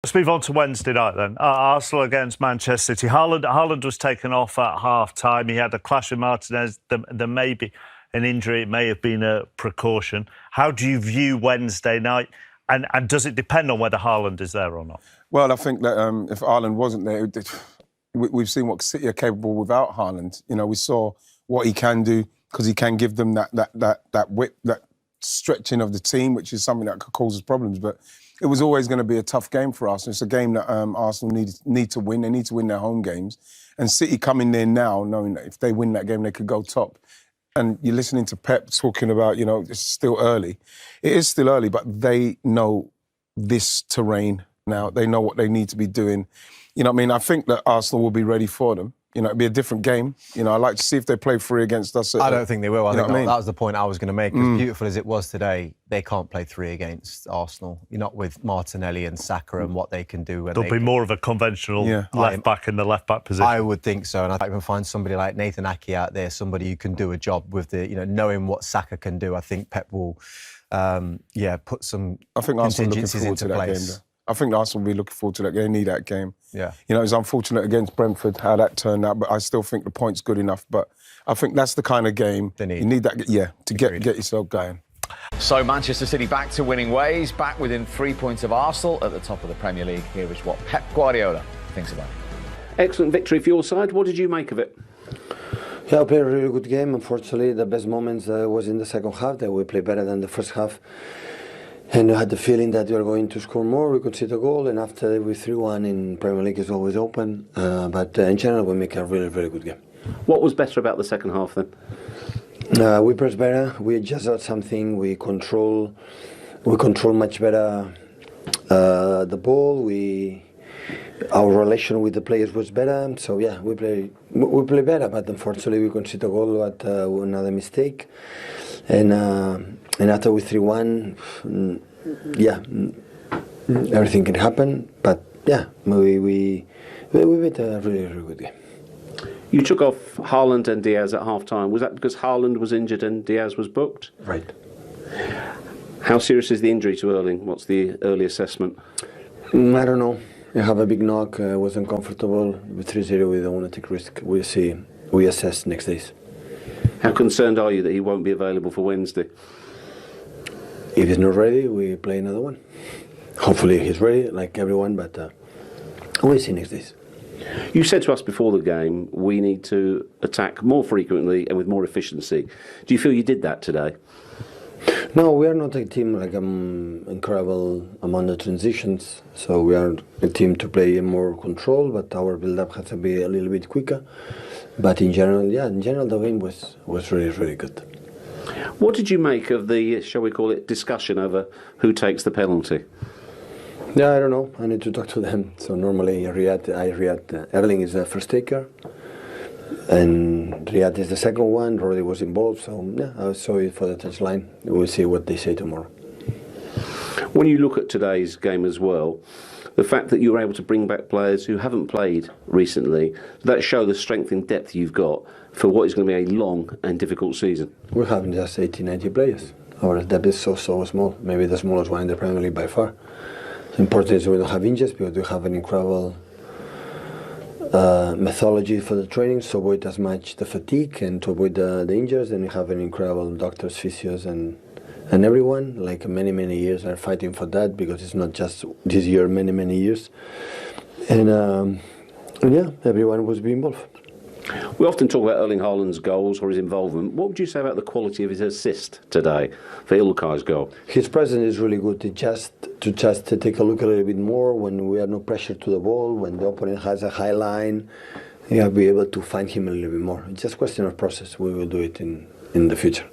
Let's move on to Wednesday night then. Arsenal against Manchester City. Haaland was taken off at half-time. He had a clash with Martinez. There may be an injury. It may have been a precaution. How do you view Wednesday night? And does it depend on whether Haaland is there or not? Well, I think that if Haaland wasn't there, we've seen what City are capable without Haaland. You know, we saw what he can do because he can give them that width, that stretching of the team, which is something that could cause us problems. But it was always going to be a tough game for Arsenal. It's a game that Arsenal need to win. They need to win their home games. And City coming there now, knowing that if they win that game, they could go top. And you're listening to Pep talking about, you know, it's still early. It is still early, but they know this terrain now. They know what they need to be doing. You know what I mean? I think that Arsenal will be ready for them. You know, it'll be a different game. You know, I'd like to see if they play free against us. I don't think they will. I think that was the point I was going to make. As beautiful as it was today, they can't play three against Arsenal. You're not with Martinelli and Saka and what they can do. There'll be more of a conventional left-back in the left-back position. I would think so. And I think we can find somebody like Nathan Ake out there, somebody who can do a job with the, you know, knowing what Saka can do. I think Pep will, put some contingencies into place. I think Arsenal will be looking forward to that. They need that game. Yeah. You know, it's unfortunate against Brentford how that turned out, but I still think the point's good enough. But I think that's the kind of game they need. You need that, to get yourself going. So Manchester City back to winning ways, back within 3 points of Arsenal at the top of the Premier League. Here is what Pep Guardiola thinks about it. Excellent victory for your side. What did you make of it? Yeah, we played a really good game. Unfortunately, the best moments was in the second half, that we played better than the first half. And I had the feeling that we were going to score more. We could see the goal, and after we 3-1 in Premier League is always open. But in general, we make a really, really good game. What was better about the second half then? We press better. We adjusted something. We control much better the ball. Our relation with the players was better. So yeah, we play better. But unfortunately, we conceded a goal at another mistake. And after we 3-1, everything can happen. But yeah, we made a really, really good game. You took off Haaland and Diaz at half-time. Was that because Haaland was injured and Diaz was booked? Right. How serious is the injury to Erling? What's the early assessment? I don't know. I have a big knock. I was uncomfortable. With 3-0, we don't want to take risk. We'll see. We assess next days. How concerned are you that he won't be available for Wednesday? If he's not ready, we play another one. Hopefully he's ready, like everyone, but we'll see next days. You said to us before the game, we need to attack more frequently and with more efficiency. Do you feel you did that today? No, we are not a team like incredible among the transitions. So we are a team to play in more control, but our build-up has to be a little bit quicker. But in general, the game was really, really good. What did you make of the, shall we call it, discussion over who takes the penalty? Yeah, I don't know. I need to talk to them. So normally Erling is the first taker, and Riyad is the second one. Rodri was involved, so yeah, I saw it for the touchline. We'll see what they say tomorrow. When you look at today's game as well, the fact that you were able to bring back players who haven't played recently, that show the strength and depth you've got for what is going to be a long and difficult season. We have just 80, 90 players. Our depth is so small, maybe the smallest one in the Premier League by far. The important is we don't have injuries because we have an incredible methodology for the training to avoid as much the fatigue and to avoid the injuries, and we have an incredible doctors, physios and everyone, like many years are fighting for that because it's not just this year, many years. And yeah, everyone was being involved. We often talk about Erling Haaland's goals or his involvement. What would you say about the quality of his assist today for Ilkay's goal? His presence is really good. To take a look a little bit more when we have no pressure to the ball, when the opponent has a high line, you have to be able to find him a little bit more. It's just a question of process. We will do it in the future.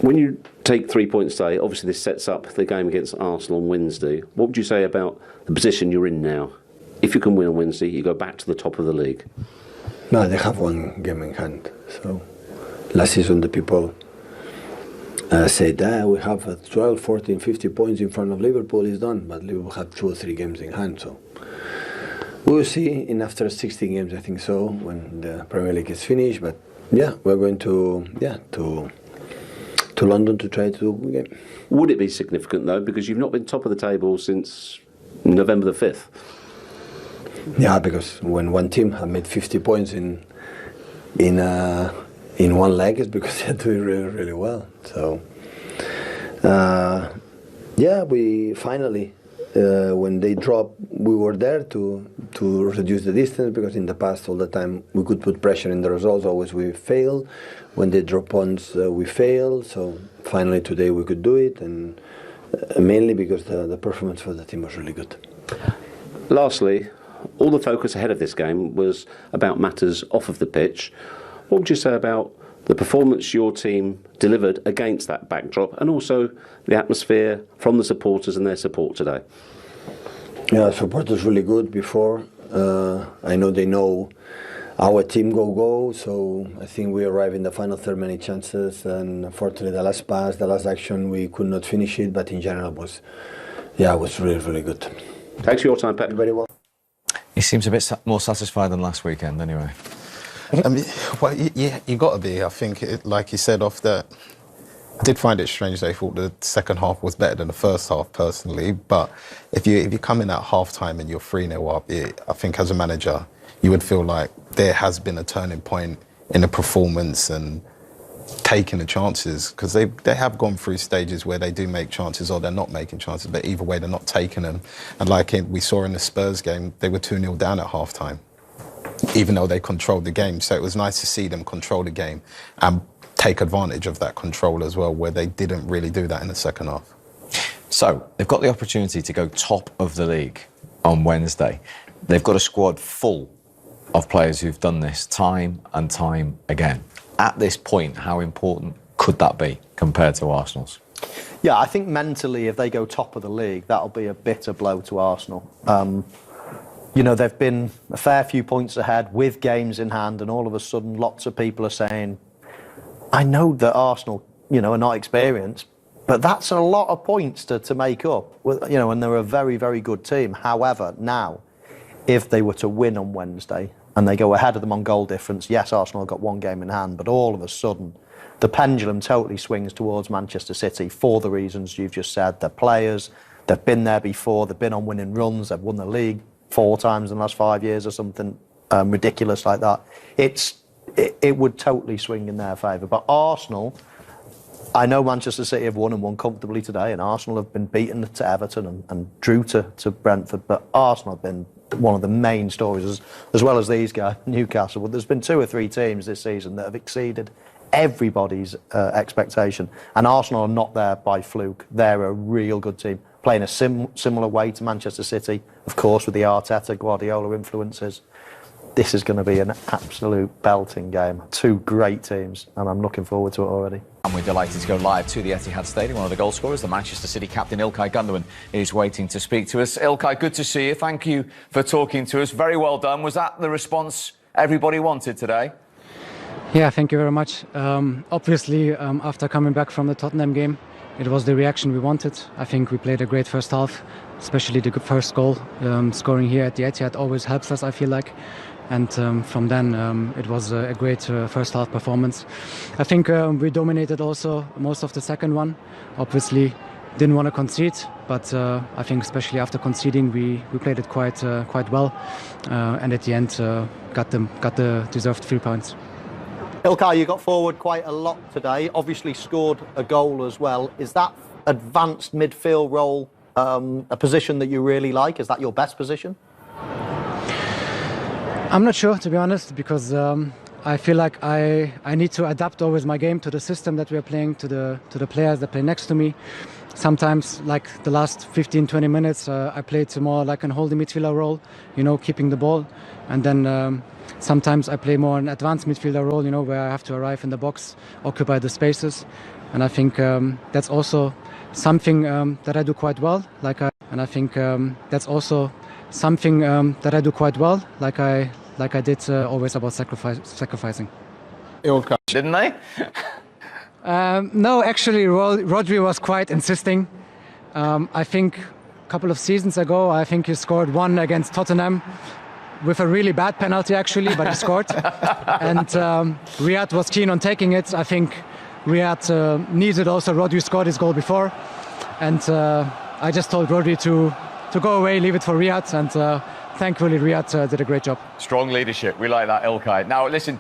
When you take 3 points today, obviously this sets up the game against Arsenal on Wednesday. What would you say about the position you're in now? If you can win on Wednesday, you go back to the top of the league. No, they have one game in hand. So last season the people said that we have 12, 14, 50 points in front of Liverpool, it's done. But Liverpool have 2 or 3 games in hand. So we'll see after 16 games, I think so, when the Premier League is finished. But yeah, we're going to London to try to do a game. Would it be significant though, because you've not been top of the table since November the 5th? Yeah, because when one team had made 50 points in one leg, it's because they're doing really, really well. So, we finally, when they dropped, we were there to reduce the distance, because in the past all the time we could put pressure in the results, always we fail. When they drop points, we fail. So finally today we could do it, and mainly because the performance for the team was really good. Lastly, all the focus ahead of this game was about matters off of the pitch. What would you say about the performance your team delivered against that backdrop, and also the atmosphere from the supporters and their support today? Yeah, support was really good before. I know they know our team go, so I think we arrived in the final third many chances, and unfortunately the last pass, the last action, we could not finish it, but in general it was really, really good. Thanks for your time, Pep. Very well. He seems a bit more satisfied than last weekend, anyway. I mean, well, yeah, you got to be. I think, like you said, I did find it strange they thought the second half was better than the first half, personally. But if you come in at half-time and you're 3-0 up, I think as a manager, you would feel like there has been a turning point in the performance and taking the chances, because they have gone through stages where they do make chances or they're not making chances, but either way, they're not taking them. And like we saw in the Spurs game, they were 2-0 down at half-time, even though they controlled the game. So it was nice to see them control the game and take advantage of that control as well, where they didn't really do that in the second half. So they've got the opportunity to go top of the league on Wednesday. They've got a squad full of players who've done this time and time again. At this point, how important could that be compared to Arsenal's? Yeah, I think mentally, if they go top of the league, that'll be a bitter blow to Arsenal. They've been a fair few points ahead with games in hand, and all of a sudden lots of people are saying, I know that Arsenal, are not experienced, but that's a lot of points to make up, and they're a very, very good team. However, now, if they were to win on Wednesday and they go ahead of them on goal difference, yes, Arsenal have got one game in hand, but all of a sudden the pendulum totally swings towards Manchester City for the reasons you've just said. They're players, they've been there before, they've been on winning runs, they've won the league 4 times in the last 5 years or something ridiculous like that. It would totally swing in their favour. But Arsenal, I know Manchester City have won and won comfortably today, and Arsenal have been beaten to Everton and drew to Brentford, but Arsenal have been one of the main stories, as well as these guys, Newcastle. But there's been 2 or 3 teams this season that have exceeded everybody's expectation, and Arsenal are not there by fluke. They're a real good team, playing a similar way to Manchester City, of course, with the Arteta, Guardiola influences. This is going to be an absolute belting game. 2 great teams, and I'm looking forward to it already. And we're delighted to go live to the Etihad Stadium. One of the goal scorers, the Manchester City captain İlkay Gundogan, is waiting to speak to us. İlkay, good to see you. Thank you for talking to us. Very well done. Was that the response everybody wanted today? Yeah, thank you very much. Obviously, after coming back from the Tottenham game, it was the reaction we wanted. I think we played a great first half, especially the first goal. Scoring here at the Etihad always helps us, I feel like. And from then, it was a great first half performance. I think we dominated also most of the second one. Obviously, didn't want to concede, but I think especially after conceding, we played it quite well. And at the end, got the deserved 3 points. İlkay, you got forward quite a lot today, obviously scored a goal as well. Is that advanced midfield role a position that you really like? Is that your best position? I'm not sure, to be honest, because I feel like I need to adapt always my game to the system that we are playing, to the players that play next to me. Sometimes, like the last 15-20 minutes, I played more like an holding midfielder role, keeping the ball. And then sometimes I play more an advanced midfielder role, where I have to arrive in the box, occupy the spaces. And I think that's also something that I do quite well. Like I did always about sacrificing. Didn't they? No, actually, Rodri was quite insisting. I think a couple of seasons ago, I think he scored 1 against Tottenham with a really bad penalty, actually, but he scored. And Riyad was keen on taking it. I think Riyad needed also. Rodri scored his goal before, and I just told Rodri to go away, leave it for Riyad, and thankfully Riyad did a great job. Strong leadership. We like that, Ilkay. Now, listen,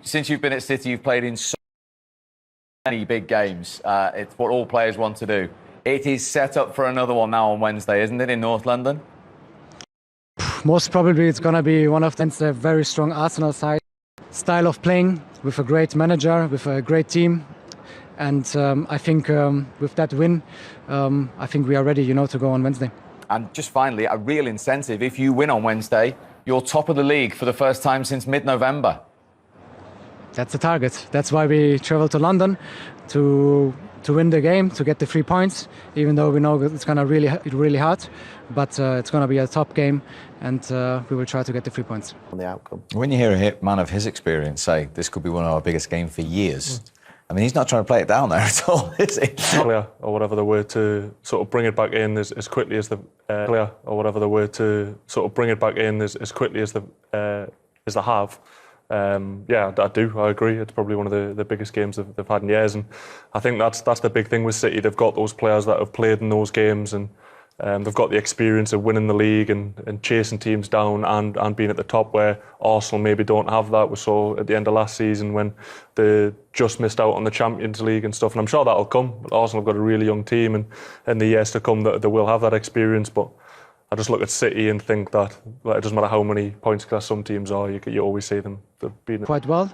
since you've been at City, you've played in so many big games. It's what all players want to do. It is set up for another one now on Wednesday, isn't it, in North London? Most probably it's going to be one of them. It's a very strong Arsenal side, style of playing, with a great manager, with a great team. And I think with that win, I think we are ready, to go on Wednesday. And just finally, a real incentive. If you win on Wednesday, you're top of the league for the first time since mid-November. That's the target. That's why we travel to London to win the game, to get the 3 points, even though we know it's going to really hard. But it's going to be a top game, and we will try to get the 3 points. On the outcome. When you hear a man of his experience say this could be one of our biggest games for years, I mean, he's not trying to play it down there at all, is he? Player or whatever the word to sort of bring it back in as quickly as the player or whatever the word to sort of bring it back in as quickly as the have. Yeah, I do. I agree. It's probably one of the biggest games they've had in years, and I think that's the big thing with City. They've got those players that have played in those games, and they've got the experience of winning the league and chasing teams down and being at the top, where Arsenal maybe don't have that. We saw at the end of last season when they just missed out on the Champions League and stuff, and I'm sure that'll come. Arsenal have got a really young team, and in the years to come they will have that experience, but I just look at City and think that it doesn't matter how many points class some teams are, you always see them being quite well.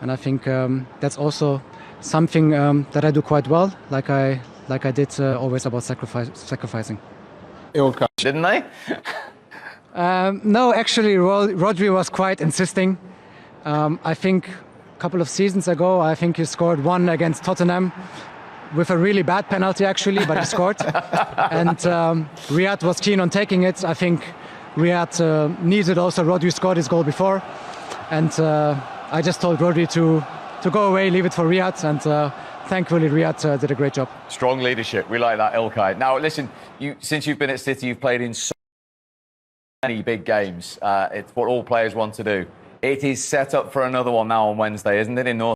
And I think that's also something that I do quite well, like I did always about sacrificing. Didn't they? No, actually, Rodri was quite insisting. I think a couple of seasons ago, I think he scored one against Tottenham, with a really bad penalty actually, but he scored. And Riyad was keen on taking it. I think Riyad needed also. Rodri scored his goal before, and I just told Rodri to go away, leave it for Riyad, and thankfully Riyad did a great job. Strong leadership. We like that, Ilkay. Now, listen, since you've been at City, you've played in so many big games. It's what all players want to do. It is set up for another one now on Wednesday, isn't it, in North